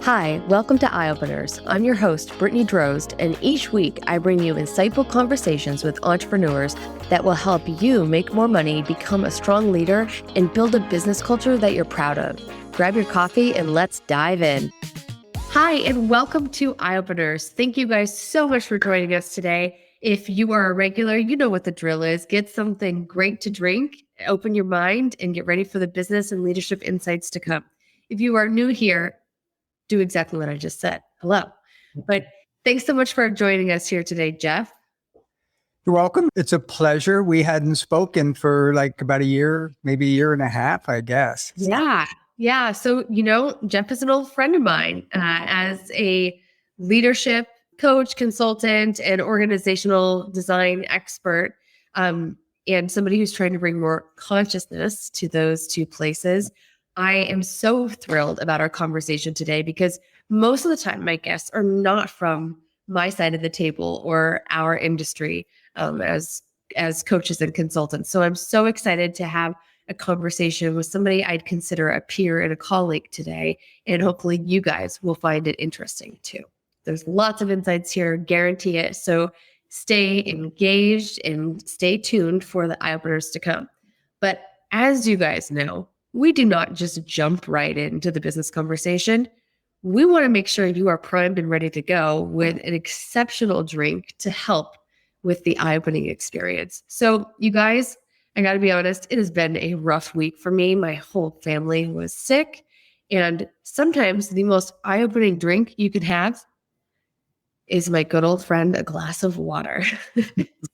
Hi, welcome to Eye Openers. I'm your host, Brittany Drozd, and each week I bring you insightful conversations with entrepreneurs that will help you make more money, become a strong leader, and build a business culture that you're proud of. Grab your coffee and let's dive in. Hi, and welcome to Eye Openers. Thank you guys so much for joining us today. If you are a regular, you know what the drill is. Get something great to drink, open your mind, and get ready for the business and leadership insights to come. If you are new here, do exactly what I just said. Hello. But thanks so much for joining us here today, Jeff. You're welcome. It's a pleasure. We hadn't spoken for like about a year, maybe a year and a half, I guess. Yeah. So, Jeff is an old friend of mine as a leadership coach, consultant, and organizational design expert, and somebody who's trying to bring more consciousness to those two places. I am so thrilled about our conversation today because most of the time my guests are not from my side of the table or our industry as coaches and consultants. So I'm so excited to have a conversation with somebody I'd consider a peer and a colleague today. And hopefully you guys will find it interesting too. There's lots of insights here, guarantee it. So stay engaged and stay tuned for the eye openers to come. But as you guys know, we do not just jump right into the business conversation. We want to make sure you are primed and ready to go with an exceptional drink to help with the eye-opening experience. So you guys, I got to be honest, it has been a rough week for me. My whole family was sick. And sometimes the most eye-opening drink you could have is my good old friend, a glass of water.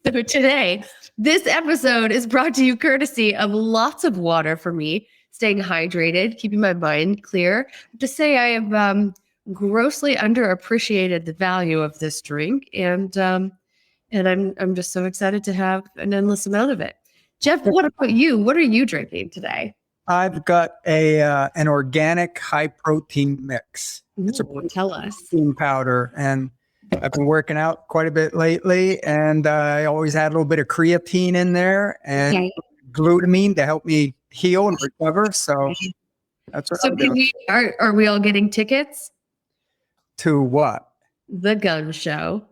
So today, this episode is brought to you courtesy of lots of water for me, staying hydrated, keeping my mind clear. To say I have grossly underappreciated the value of this drink, and I'm just so excited to have an endless amount of it. Jeff, what about you? What are you drinking today? I've got an organic high protein mix. It's tell us. Protein powder, and I've been working out quite a bit lately, and I always add a little bit of creatine in there and glutamine to help me heal and recover. So that's what I'm doing. Are we all getting tickets? To what? The gun show.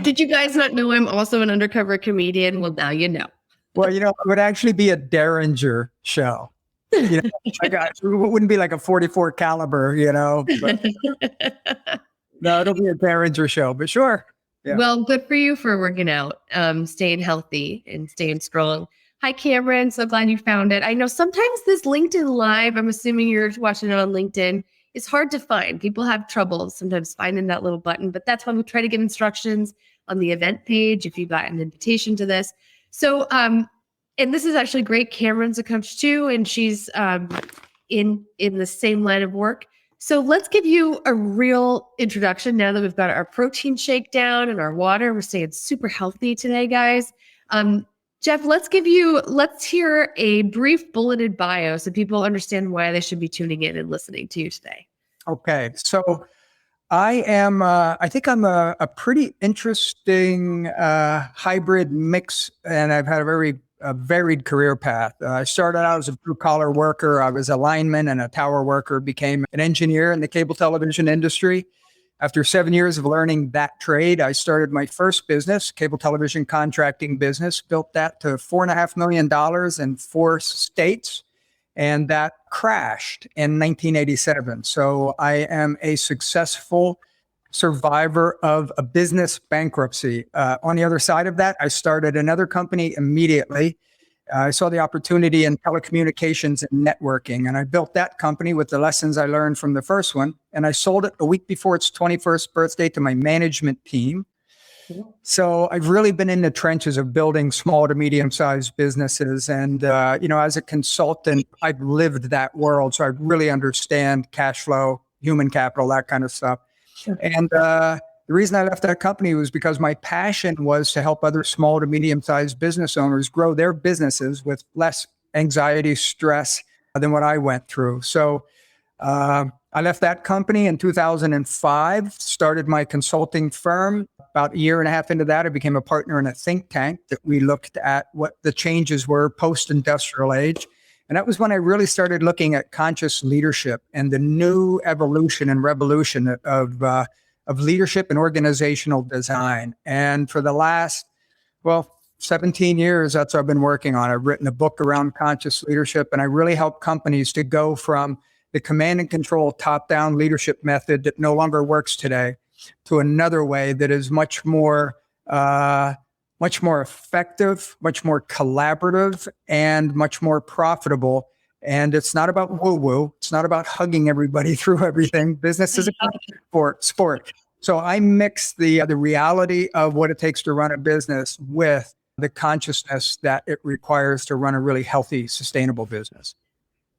Did you guys not know I'm also an undercover comedian? Well, now you know. Well, it would actually be a Derringer show. It wouldn't be like a 44 caliber, but no, it'll be a Derringer show, but sure. Yeah. Well, good for you for working out, staying healthy and staying strong. Hi, Cameron. So glad you found it. I know sometimes this LinkedIn Live, I'm assuming you're watching it on LinkedIn, is hard to find. People have trouble sometimes finding that little button, but that's why we try to give instructions on the event page if you got an invitation to this. So, and this is actually great. Cameron's a coach too, and she's in the same line of work. So let's give you a real introduction now that we've got our protein shake down and our water. We're staying super healthy today, guys. Jeff, let's hear a brief bulleted bio so people understand why they should be tuning in and listening to you today. Okay. So I think I'm a pretty interesting hybrid mix, and I've had a varied career path. I started out as a blue-collar worker. I was a lineman and a tower worker, became an engineer in the cable television industry. After 7 years of learning that trade, I started my first business, cable television contracting business, built that to $4.5 million in 4 states, and that crashed in 1987. So I am a successful survivor of a business bankruptcy. On the other side of that, I started another company immediately. I saw the opportunity in telecommunications and networking, and I built that company with the lessons I learned from the first one. And I sold it a week before its 21st birthday to my management team. So I've really been in the trenches of building small to medium-sized businesses. And, as a consultant, I've lived that world. So I really understand cash flow, human capital, that kind of stuff. Sure. And the reason I left that company was because my passion was to help other small to medium-sized business owners grow their businesses with less anxiety, stress than what I went through. So I left that company in 2005, started my consulting firm. About a year and a half into that, I became a partner in a think tank that we looked at what the changes were post-industrial age. And that was when I really started looking at conscious leadership and the new evolution and revolution of leadership and organizational design. And for the last, 17 years, that's what I've been working on. I've written a book around conscious leadership, and I really help companies to go from the command and control top-down leadership method that no longer works today to another way that is much more effective, much more collaborative, and much more profitable. And it's not about woo-woo. It's not about hugging everybody through everything. Business is a sport. So I mix the reality of what it takes to run a business with the consciousness that it requires to run a really healthy, sustainable business.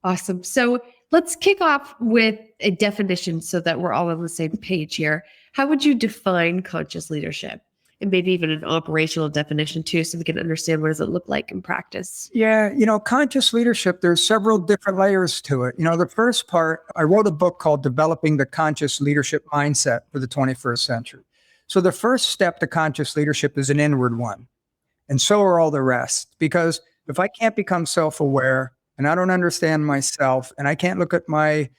Awesome. So let's kick off with a definition so that we're all on the same page here. How would you define conscious leadership? And maybe even an operational definition too, so we can understand what does it look like in practice. Yeah, conscious leadership, there's several different layers to it. The first part, I wrote a book called Developing the Conscious Leadership Mindset for the 21st Century. So the first step to conscious leadership is an inward one. And so are all the rest. Because if I can't become self-aware and I don't understand myself and I can't look at my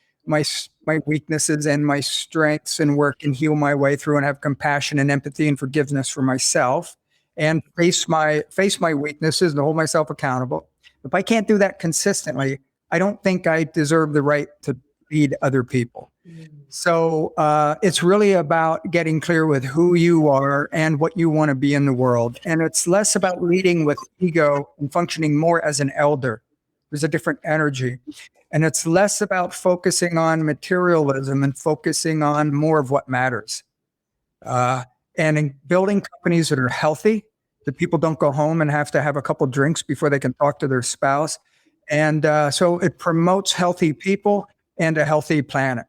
weaknesses and my strengths and work and heal my way through and have compassion and empathy and forgiveness for myself and face my weaknesses and hold myself accountable. If I can't do that consistently, I don't think I deserve the right to lead other people. So it's really about getting clear with who you are and what you want to be in the world. And it's less about leading with ego and functioning more as an elder. There's a different energy. And it's less about focusing on materialism and focusing on more of what matters. And in building companies that are healthy, that people don't go home and have to have a couple drinks before they can talk to their spouse. And so it promotes healthy people and a healthy planet.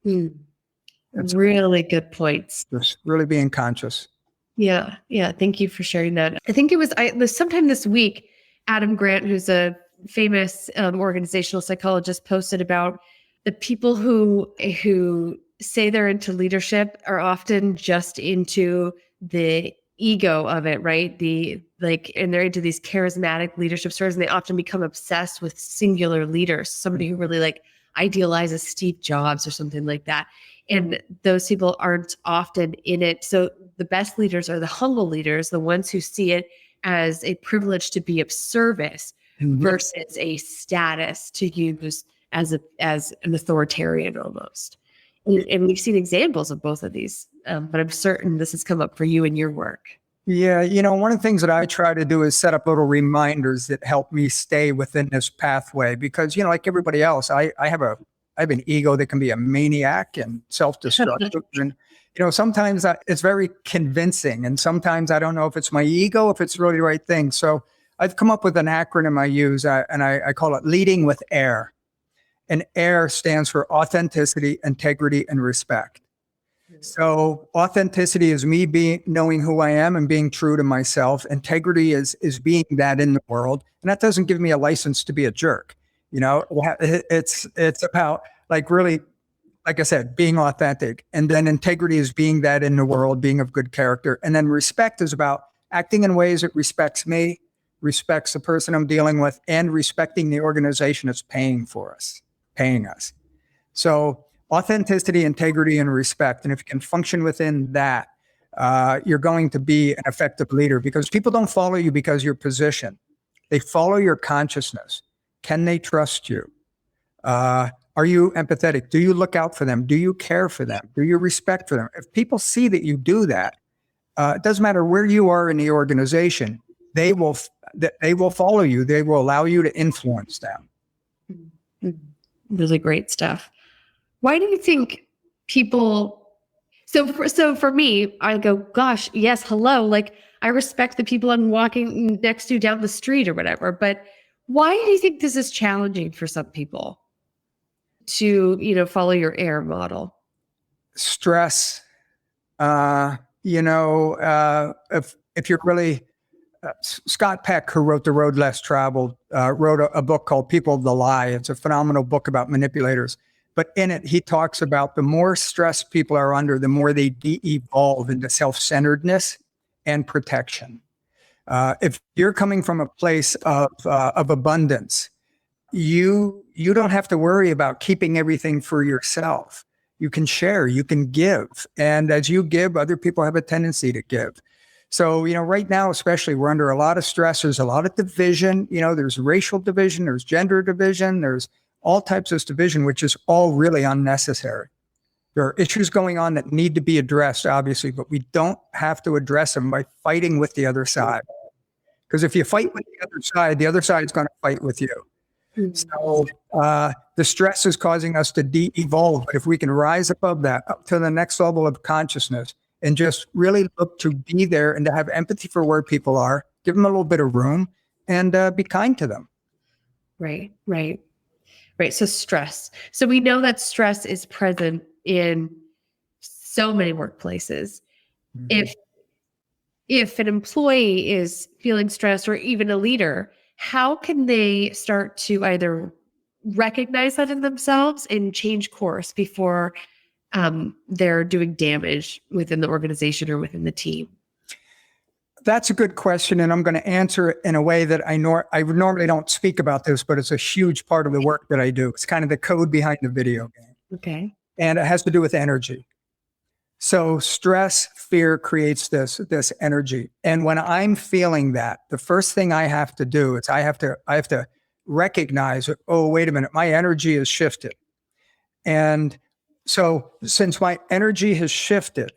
That's really good points. Just really being conscious. Yeah. Thank you for sharing that. I think it was sometime this week, Adam Grant, who's a famous organizational psychologist, posted about the people who say they're into leadership are often just into the ego of it, right? And they're into these charismatic leadership stories, and they often become obsessed with singular leaders, somebody who really idealizes Steve Jobs or something like that. And those people aren't often in it. So the best leaders are the humble leaders, the ones who see it as a privilege to be of service versus a status to use as an authoritarian almost. And we've seen examples of both of these, but I'm certain this has come up for you in your work. Yeah, one of the things that I try to do is set up little reminders that help me stay within this pathway because, like everybody else, I have an ego that can be a maniac and self-destructive. And, sometimes it's very convincing. And sometimes I don't know if it's my ego, if it's really the right thing. So I've come up with an acronym I use, and I call it leading with AIR. And AIR stands for authenticity, integrity, and respect. So authenticity is me knowing who I am and being true to myself. Integrity is being that in the world. And that doesn't give me a license to be a jerk. It's about really, like I said, being authentic. And then integrity is being that in the world, being of good character. And then respect is about acting in ways that respects me, respects the person I'm dealing with, and respecting the organization that's paying us. So authenticity, integrity, and respect. And if you can function within that, you're going to be an effective leader because people don't follow you because you're positioned. They follow your consciousness. Can they trust you? Are you empathetic? Do you look out for them? Do you care for them? Do you respect for them? If people see that you do that, it doesn't matter where you are in the organization, they will follow you. They will allow you to influence them. Really great stuff. Why do you think people? So for me, I go, gosh, yes, hello. I respect the people I'm walking next to down the street or whatever. But why do you think this is challenging for some people to, follow your AIR model? Stress. If you're really Scott Peck, who wrote The Road Less Traveled, wrote a book called People of the Lie. It's a phenomenal book about manipulators. But in it, he talks about the more stress people are under, the more they de-evolve into self-centeredness and protection. If you're coming from a place of abundance, you don't have to worry about keeping everything for yourself. You can share, you can give. And as you give, other people have a tendency to give. So, right now, especially, we're under a lot of stress. There's a lot of division. There's racial division, there's gender division, there's all types of division, which is all really unnecessary. There are issues going on that need to be addressed, obviously, but we don't have to address them by fighting with the other side. Because if you fight with the other side is going to fight with you. So the stress is causing us to de-evolve. But if we can rise above that, up to the next level of consciousness, and just really look to be there and to have empathy for where people are, give them a little bit of room, and be kind to them. Right. So stress. So we know that stress is present in so many workplaces. Mm-hmm. If an employee is feeling stressed, or even a leader, how can they start to either recognize that in themselves and change course before they're doing damage within the organization or within the team? That's a good question, and I'm going to answer it in a way that I normally don't speak about this, but it's a huge part of the work that I do. It's kind of the code behind the video game. Okay. And it has to do with energy. So stress, fear creates this energy. And when I'm feeling that, the first thing I have to do is I have to recognize, oh, wait a minute, my energy has shifted. And so since my energy has shifted,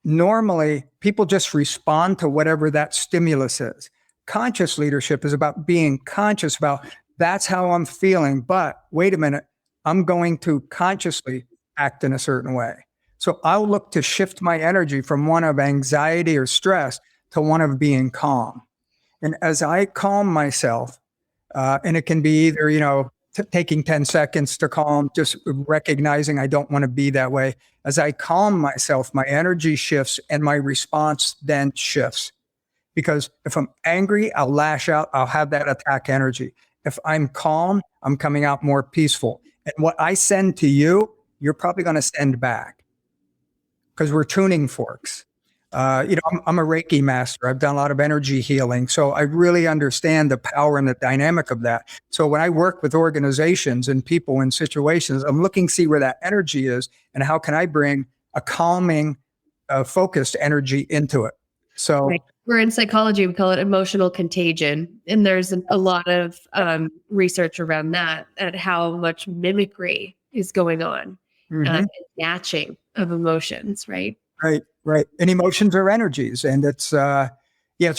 normally people just respond to whatever that stimulus is. Conscious leadership is about being conscious about that's how I'm feeling, but wait a minute, I'm going to consciously act in a certain way. So I'll look to shift my energy from one of anxiety or stress to one of being calm. And as I calm myself, and it can be either, taking 10 seconds to calm, just recognizing I don't want to be that way. As I calm myself, my energy shifts and my response then shifts. Because if I'm angry, I'll lash out, I'll have that attack energy. If I'm calm, I'm coming out more peaceful. And what I send to you, you're probably going to send back. Because we're tuning forks. I'm a Reiki master. I've done a lot of energy healing. So I really understand the power and the dynamic of that. So when I work with organizations and people in situations, I'm looking to see where that energy is and how can I bring a calming, focused energy into it. So right. We're in psychology, we call it emotional contagion. And there's a lot of research around that, at how much mimicry is going on. And matching of emotions, right? Right. And emotions are energies. And it's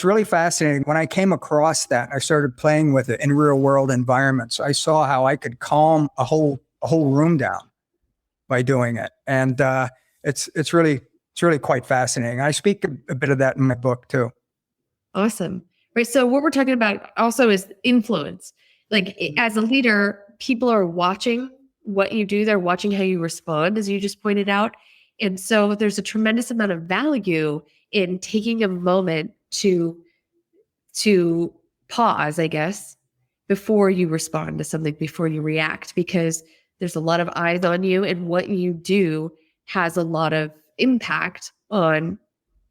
really fascinating. When I came across that, I started playing with it in real world environments. I saw how I could calm a whole room down by doing it. And it's really quite fascinating. I speak a bit of that in my book too. Awesome. Right. So what we're talking about also is influence. Like as a leader, people are watching what you do. They're watching how you respond, as you just pointed out. And so there's a tremendous amount of value in taking a moment to pause, I guess, before you respond to something, before you react, because there's a lot of eyes on you, and what you do has a lot of impact on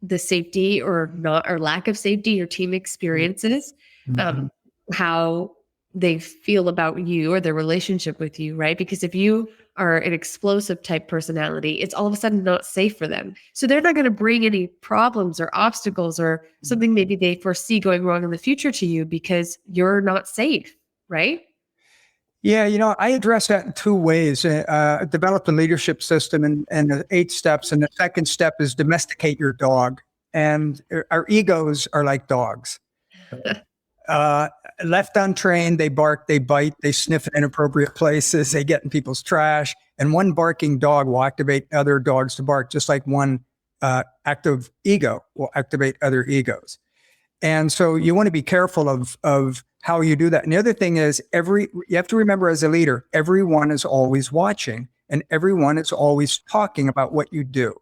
the safety or not, or lack of safety your team experiences, how they feel about you or their relationship with you, right? Because if you are an explosive type personality, it's all of a sudden not safe for them. So they're not going to bring any problems or obstacles or something maybe they foresee going wrong in the future to you because you're not safe, right? Yeah, I address that in two ways. I developed a leadership system and 8 steps. And the second step is domesticate your dog. And our egos are like dogs. Left untrained, they bark, they bite, they sniff in inappropriate places, they get in people's trash. And one barking dog will activate other dogs to bark, just like one active ego will activate other egos. And so you want to be careful of how you do that. And the other thing is, you have to remember as a leader, everyone is always watching and everyone is always talking about what you do.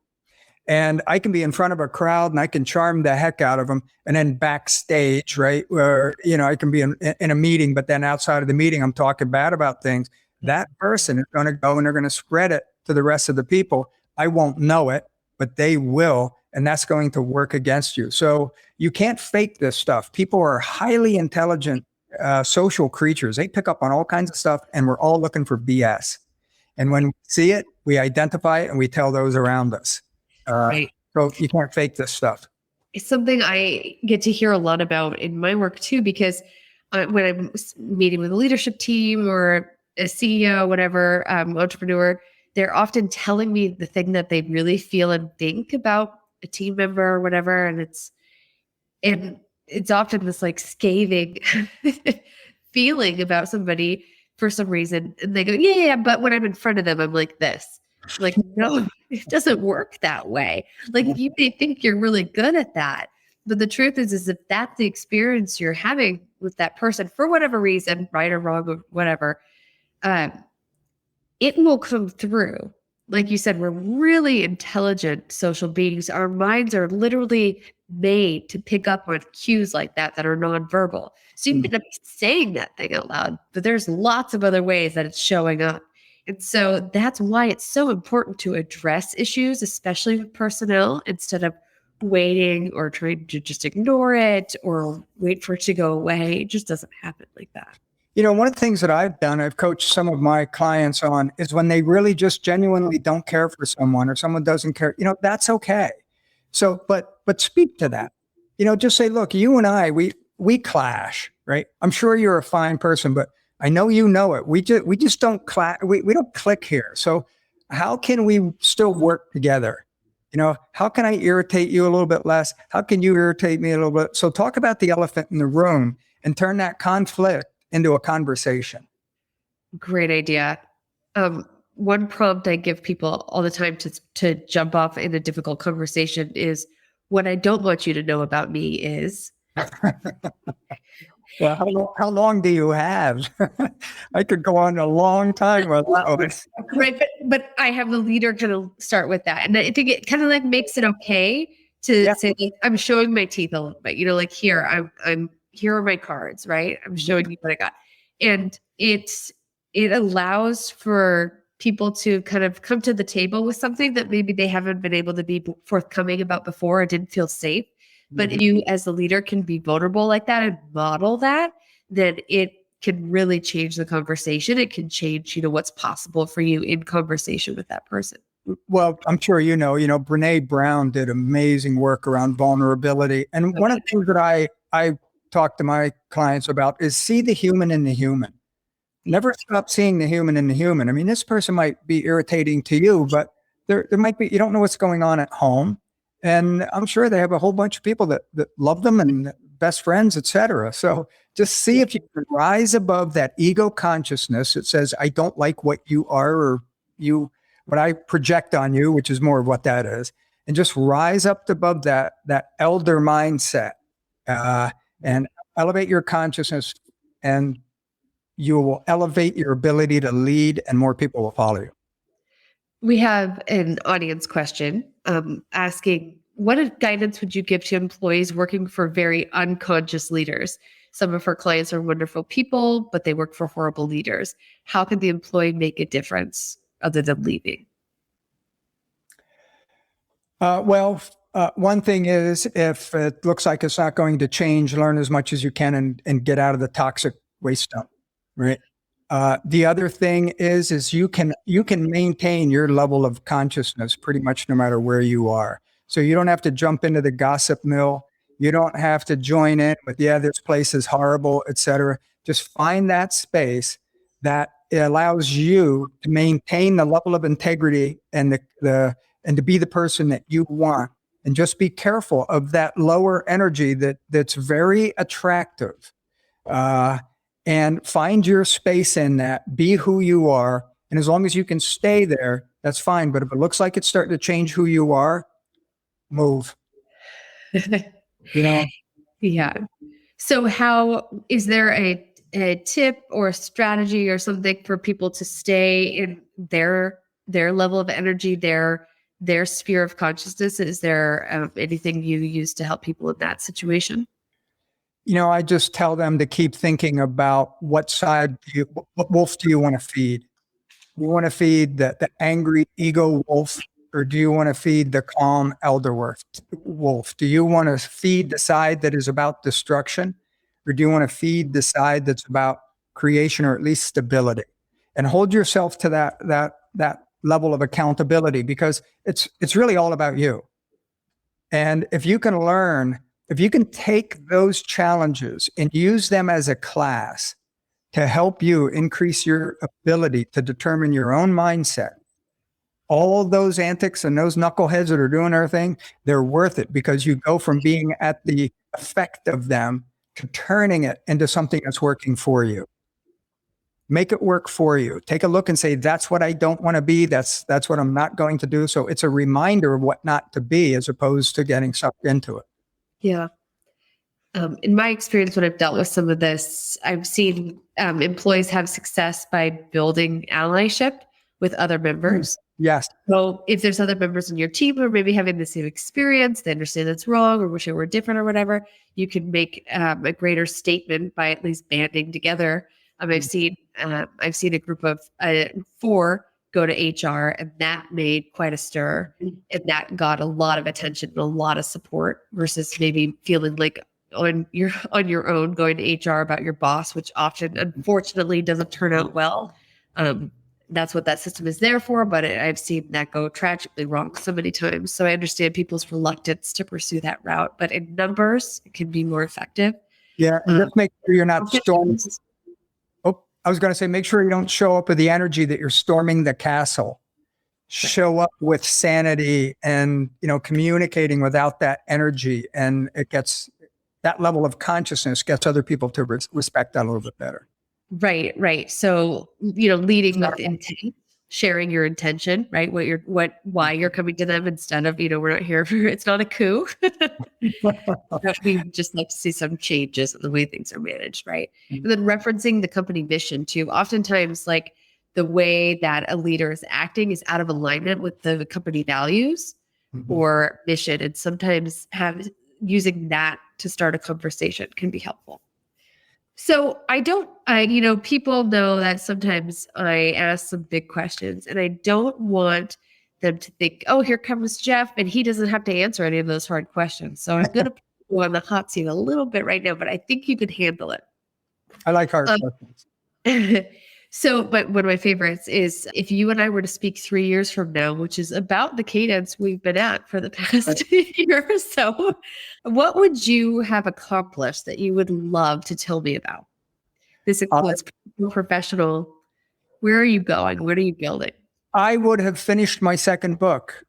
And I can be in front of a crowd and I can charm the heck out of them. And then backstage, right, where, I can be in a meeting, but then outside of the meeting, I'm talking bad about things. That person is going to go and they're going to spread it to the rest of the people. I won't know it, but they will. And that's going to work against you. So you can't fake this stuff. People are highly intelligent social creatures. They pick up on all kinds of stuff, and we're all looking for BS. And when we see it, we identify it and we tell those around us. Right. So you can't fake this stuff. It's something I get to hear a lot about in my work too, because when I'm meeting with a leadership team or a CEO, whatever, entrepreneur, they're often telling me the thing that they really feel and think about a team member or whatever. And it's often this like scathing feeling about somebody for some reason. And they go, yeah, but when I'm in front of them, I'm like this. Like, no, it doesn't work that way. Like you may think you're really good at that. But the truth is if that's the experience you're having with that person for whatever reason, right or wrong or whatever, um, it will come through. Like you said, we're really intelligent social beings. Our minds are literally made to pick up on cues like that are nonverbal. So you may not be saying that thing out loud, but there's lots of other ways that it's showing up. And so that's why it's so important to address issues, especially with personnel, instead of waiting or trying to just ignore it or wait for it to go away. It just doesn't happen like that. One of the things that I've done, I've coached some of my clients on, is when they really just genuinely don't care for someone or someone doesn't care, that's okay. So, but speak to that, just say, look, you and I, we clash, right? I'm sure you're a fine person, but I know you know it. We just don't clash. We don't click here. So how can we still work together? How can I irritate you a little bit less? How can you irritate me a little bit? So talk about the elephant in the room and turn that conflict into a conversation. Great idea. One prompt I give people all the time to jump off in a difficult conversation is, what I don't want you to know about me is. Well, how long do you have? I could go on a long time. Right, but I have the leader kind of start with that, and I think it kind of like makes it okay to say, like, I'm showing my teeth a little bit. Like here, I'm here are my cards, right? I'm showing you what I got, and it allows for people to kind of come to the table with something that maybe they haven't been able to be forthcoming about before or didn't feel safe. But if you as the leader can be vulnerable like that and model that, then it can really change the conversation. It can change, what's possible for you in conversation with that person. Well, I'm sure Brene Brown did amazing work around vulnerability. And one of the things that I talk to my clients about is see the human in the human. Never stop seeing the human in the human. I mean, this person might be irritating to you, but there might be, you don't know what's going on at home. And I'm sure they have a whole bunch of people that love them and best friends, etc. So just see if you can rise above that ego consciousness. It says, I don't like what you are or what I project on you, which is more of what that is. And just rise up above that elder mindset and elevate your consciousness, and you will elevate your ability to lead, and more people will follow you. We have an audience question asking, what guidance would you give to employees working for very unconscious leaders? Some of our clients are wonderful people, but they work for horrible leaders. How can the employee make a difference other than leaving? One thing is, if it looks like it's not going to change, learn as much as you can and get out of the toxic waste dump, right? The other thing is you can maintain your level of consciousness pretty much no matter where you are. So you don't have to jump into the gossip mill. You don't have to join in with, this place is horrible, etc. Just find that space that allows you to maintain the level of integrity and and to be the person that you want. And just be careful of that lower energy that's very attractive. And find your space in that, be who you are. And as long as you can stay there, that's fine. But if it looks like it's starting to change who you are, move. Yeah. So how, is there a tip or a strategy or something for people to stay in their level of energy, their sphere of consciousness? Is there anything you use to help people in that situation? I just tell them to keep thinking about what wolf do you want to feed? Do you want to feed the angry ego wolf, or do you want to feed the calm elder wolf? Do you want to feed the side that is about destruction, or do you want to feed the side that's about creation or at least stability? And hold yourself to that level of accountability, because it's really all about you. And if you can take those challenges and use them as a class to help you increase your ability to determine your own mindset, all those antics and those knuckleheads that are doing their thing, they're worth it, because you go from being at the effect of them to turning it into something that's working for you. Make it work for you. Take a look and say, that's what I don't want to be. That's what I'm not going to do. So it's a reminder of what not to be, as opposed to getting sucked into it. Yeah. In my experience, when I've dealt with some of this, I've seen employees have success by building allyship with other members. Yes. So if there's other members in your team who are maybe having the same experience, they understand it's wrong or wish it were different or whatever, you can make a greater statement by at least banding together. I've seen a group of 4 go to HR, and that made quite a stir, and that got a lot of attention and a lot of support, versus maybe feeling like on your own going to HR about your boss, which often, unfortunately, doesn't turn out well. That's what that system is there for, but I've seen that go tragically wrong so many times. So I understand people's reluctance to pursue that route, but in numbers, it can be more effective. Yeah, and just make sure you're not storming. Oh, I was going to say, make sure you don't show up with the energy that you're storming the castle. Show up with sanity and, communicating without that energy, and that level of consciousness gets other people to respect that a little bit better. Right. So, leading with intent, sharing your intention, right? Why you're coming to them, instead of, we're not here for, it's not a coup. We just like to see some changes in the way things are managed, right? And then referencing the company mission too. Oftentimes, like, the way that a leader is acting is out of alignment with the company values or mission. And sometimes using that to start a conversation can be helpful. So people know that sometimes I ask some big questions, and I don't want them to think, oh, here comes Jeff, and he doesn't have to answer any of those hard questions. So I'm going to put you on the hot seat a little bit right now, but I think you can handle it. I like hard questions. So, but one of my favorites is, if you and I were to speak 3 years from now, which is about the cadence we've been at for the past year or so, what would you have accomplished that you would love to tell me about? This includes professional. Where are you going? What are you building? I would have finished my second book.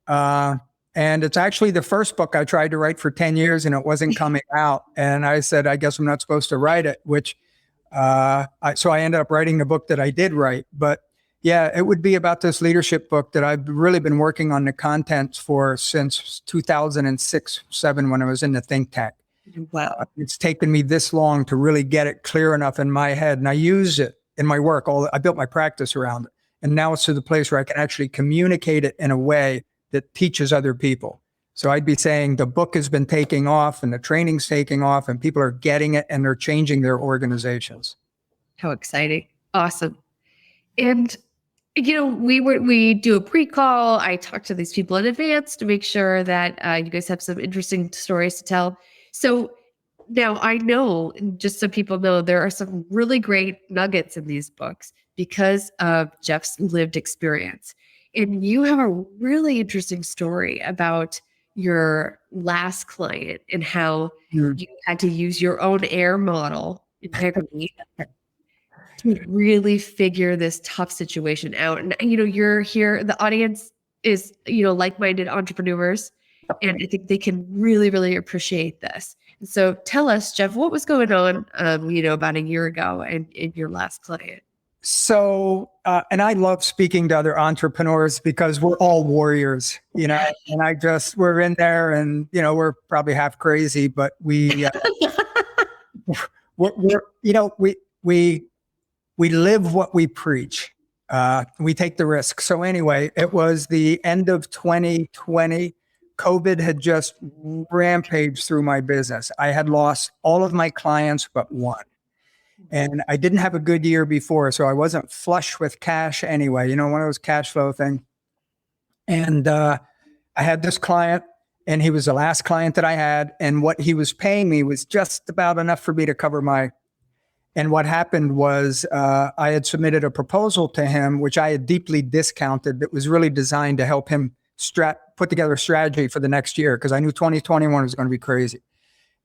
And it's actually the first book I tried to write for 10 years, and it wasn't coming out. And I said, I guess I'm not supposed to write it, so I ended up writing the book that I did write. But yeah, it would be about this leadership book that I've really been working on the contents for since 2006-07, when I was in the think tank. Wow. It's taken me this long to really get it clear enough in my head. And I use it in my work. I built my practice around it. And now it's to the place where I can actually communicate it in a way that teaches other people. So I'd be saying the book has been taking off, and the training's taking off, and people are getting it, and they're changing their organizations. How exciting. Awesome. And, we do a pre-call. I talk to these people in advance to make sure that you guys have some interesting stories to tell. So now I know, just so people know, there are some really great nuggets in these books because of Jeff's lived experience. And you have a really interesting story about your last client and how you had to use your own air model integrity to really figure this tough situation out. And, you're here, the audience is, like-minded entrepreneurs, and I think they can really, really appreciate this. And so tell us, Jeff, what was going on, about a year ago and in your last client? So, and I love speaking to other entrepreneurs because we're all warriors, and we're in there, and, we're probably half crazy, but we live what we preach. We take the risk. So anyway, it was the end of 2020. COVID had just rampaged through my business. I had lost all of my clients but one. And I didn't have a good year before, so I wasn't flush with cash anyway, one of those cash flow things. And I had this client, And he was the last client that I had. And what he was paying me was just about enough for me to cover my. And what happened was I had submitted a proposal to him, which I had deeply discounted, that was really designed to help him put together a strategy for the next year, because I knew 2021 was going to be crazy.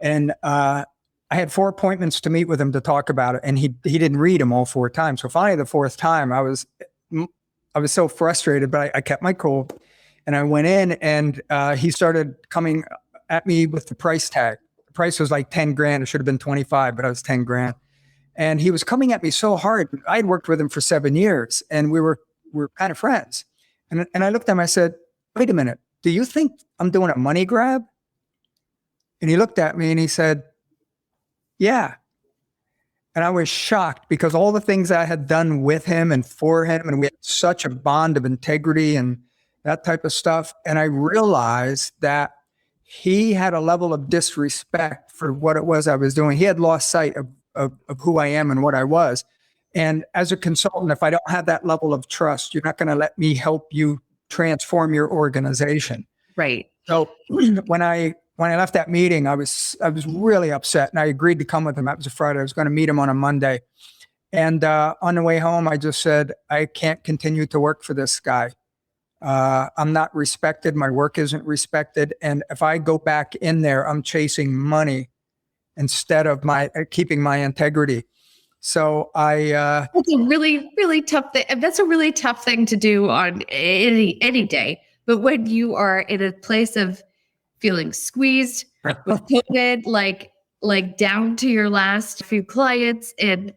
And I had 4 appointments to meet with him to talk about it, and he didn't read them all 4 times. So finally, the 4th time, I was so frustrated, but I kept my cool, and I went in, and he started coming at me with the price tag. The price was like 10 grand. It should have been 25, but I was 10 grand. And he was coming at me so hard. I'd worked with him for 7 years, and we were kind of friends. And I looked at him, I said, wait a minute, do you think I'm doing a money grab? And he looked at me and he said, yeah. And I was shocked, because all the things I had done with him and for him, and we had such a bond of integrity and that type of stuff. And I realized that he had a level of disrespect for what it was I was doing. He had lost sight of who I am and what I was. And as a consultant, if I don't have that level of trust, you're not going to let me help you transform your organization. Right. So when I left that meeting, I was really upset, and I agreed to come with him. That was a Friday. I was going to meet him on a Monday. And on the way home, I just said, I can't continue to work for this guy. I'm not respected. My work isn't respected. And if I go back in there, I'm chasing money instead of keeping my integrity. So that's a really, really tough thing. That's a really tough thing to do on any day. But when you are in a place of feeling squeezed with COVID, like down to your last few clients, and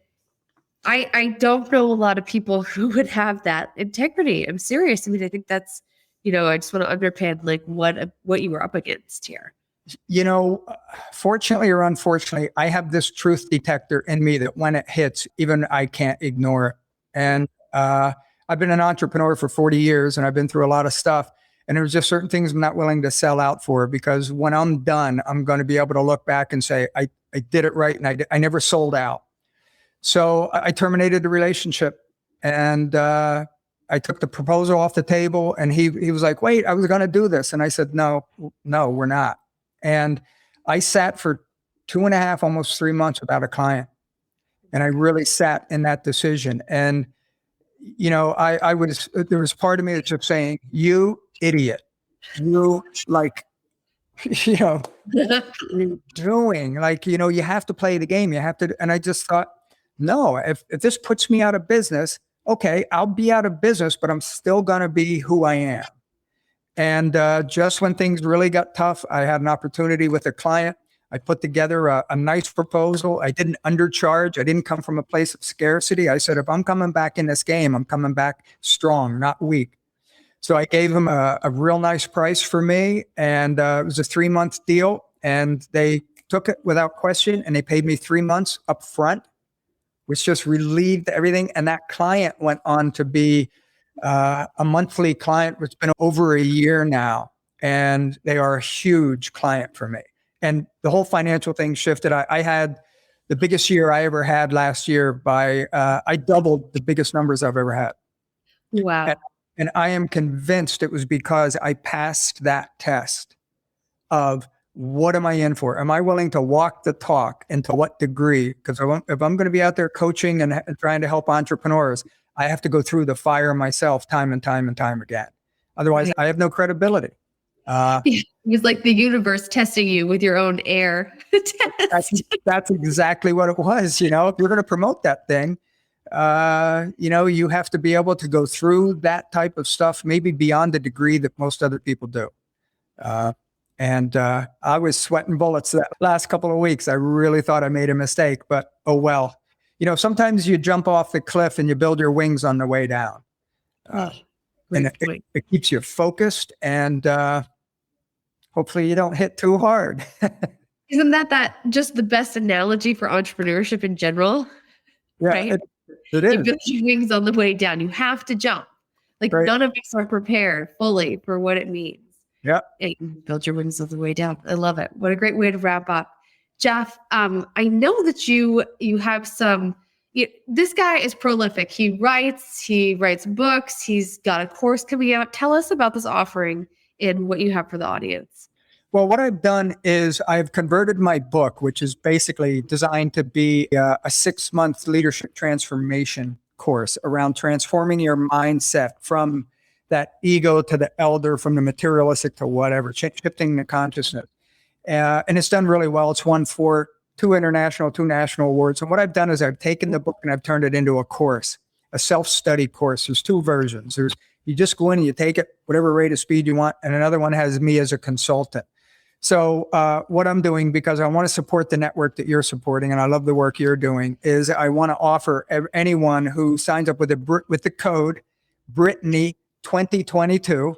I don't know a lot of people who would have that integrity. I'm serious. I mean, I think that's, I just want to underpin like what you were up against here. Fortunately or unfortunately, I have this truth detector in me that when it hits, even I can't ignore it. And I've been an entrepreneur for 40 years, and I've been through a lot of stuff. And there's just certain things I'm not willing to sell out for, because when I'm done, I'm going to be able to look back and say, I did it right, and I never sold out. So I terminated the relationship, and I took the proposal off the table, and he was like, wait, I was going to do this. And I said, no, we're not. And I sat for 2.5, almost 3 months without a client. And I really sat in that decision. And, there was part of me that's just saying, you idiot, you doing you have to play the game. You have to. And I just thought, no, if this puts me out of business, okay, I'll be out of business, but I'm still going to be who I am. And just when things really got tough, I had an opportunity with a client. I put together a nice proposal. I didn't undercharge. I didn't come from a place of scarcity. I said, if I'm coming back in this game, I'm coming back strong, not weak. So I gave them a real nice price for me. And it was a 3-month deal. And they took it without question. And they paid me 3 months up front, which just relieved everything. And that client went on to be a monthly client, which has been over a year now. And they are a huge client for me. And the whole financial thing shifted. I had the biggest year I ever had last year I doubled the biggest numbers I've ever had. Wow. And I am convinced it was because I passed that test of, what am I in for? Am I willing to walk the talk, and to what degree? Because if I'm going to be out there coaching and trying to help entrepreneurs, I have to go through the fire myself time and time and time again. Otherwise, I have no credibility. It was like the universe testing you with your own air test. That's exactly what it was. If you're going to promote that thing, you have to be able to go through that type of stuff, maybe beyond the degree that most other people do. And I was sweating bullets that last couple of weeks. I really thought I made a mistake, but oh well. Sometimes you jump off the cliff and you build your wings on the way down. And it keeps you focused, and hopefully you don't hit too hard. Isn't that just the best analogy for entrepreneurship in general? Yeah, right? It is. You build your wings on the way down. You have to jump. Right. None of us are prepared fully for what it means. Yeah. And you build your wings on the way down. I love it. What a great way to wrap up. Jeff, I know that you have some, this guy is prolific. He writes books. He's got a course coming out. Tell us about this offering and what you have for the audience. Well, what I've done is I've converted my book, which is basically designed to be a 6-month leadership transformation course around transforming your mindset from that ego to the elder, from the materialistic to whatever, shifting the consciousness. And it's done really well. It's won 2 international, 2 national awards. And what I've done is I've taken the book and I've turned it into a course, a self-study course. There's 2 versions. You just go in and you take it, whatever rate of speed you want. And another one has me as a consultant. So what I'm doing, because I want to support the network that you're supporting, and I love the work you're doing, is I want to offer anyone who signs up with the code Brittany 2022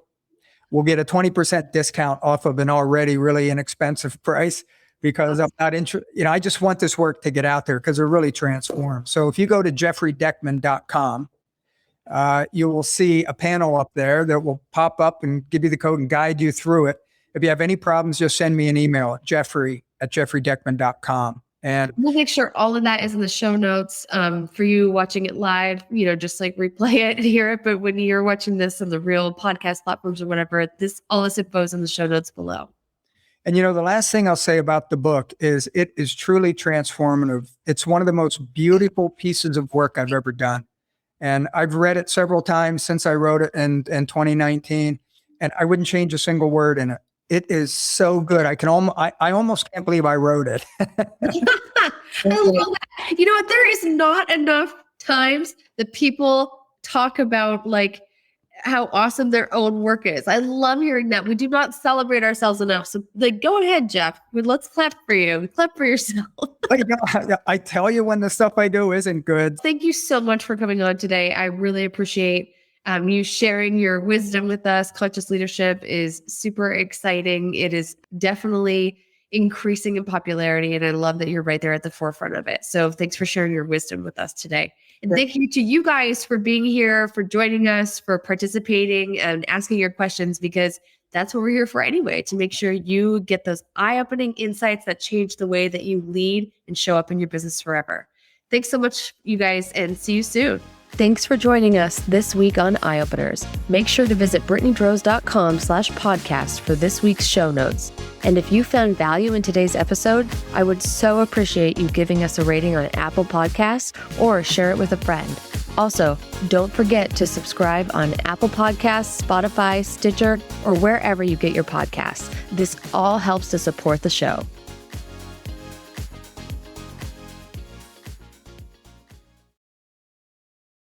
will get a 20% discount off of an already really inexpensive price, because I'm not interested. I just want this work to get out there because they're really transformed. So if you go to jeffreydeckman.com, you will see a panel up there that will pop up and give you the code and guide you through it. If you have any problems, just send me an email at jeffrey@jeffreydeckman.com. And we'll make sure all of that is in the show notes for you watching it live, just like replay it and hear it. But when you're watching this on the real podcast platforms or whatever, all this info is in the show notes below. And the last thing I'll say about the book is it is truly transformative. It's one of the most beautiful pieces of work I've ever done. And I've read it several times since I wrote it in 2019, and I wouldn't change a single word in it. It is so good. I almost can't believe I wrote it. I love that. You know what? There is not enough times that people talk about like how awesome their own work is. I love hearing that. We do not celebrate ourselves enough. So go ahead, Jeff. Let's clap for you. Clap for yourself. I tell you when the stuff I do isn't good. Thank you so much for coming on today. I really appreciate you sharing your wisdom with us. Conscious leadership is super exciting. It is definitely increasing in popularity, and I love that you're right there at the forefront of it. So thanks for sharing your wisdom with us today. And thank you to you guys for being here, for joining us, for participating and asking your questions, because that's what we're here for anyway, to make sure you get those eye-opening insights that change the way that you lead and show up in your business forever. Thanks so much, you guys, and see you soon. Thanks for joining us this week on Eye Openers. Make sure to visit brittanyDroz.com/podcast for this week's show notes. And if you found value in today's episode, I would so appreciate you giving us a rating on Apple Podcasts or share it with a friend. Also, don't forget to subscribe on Apple Podcasts, Spotify, Stitcher, or wherever you get your podcasts. This all helps to support the show.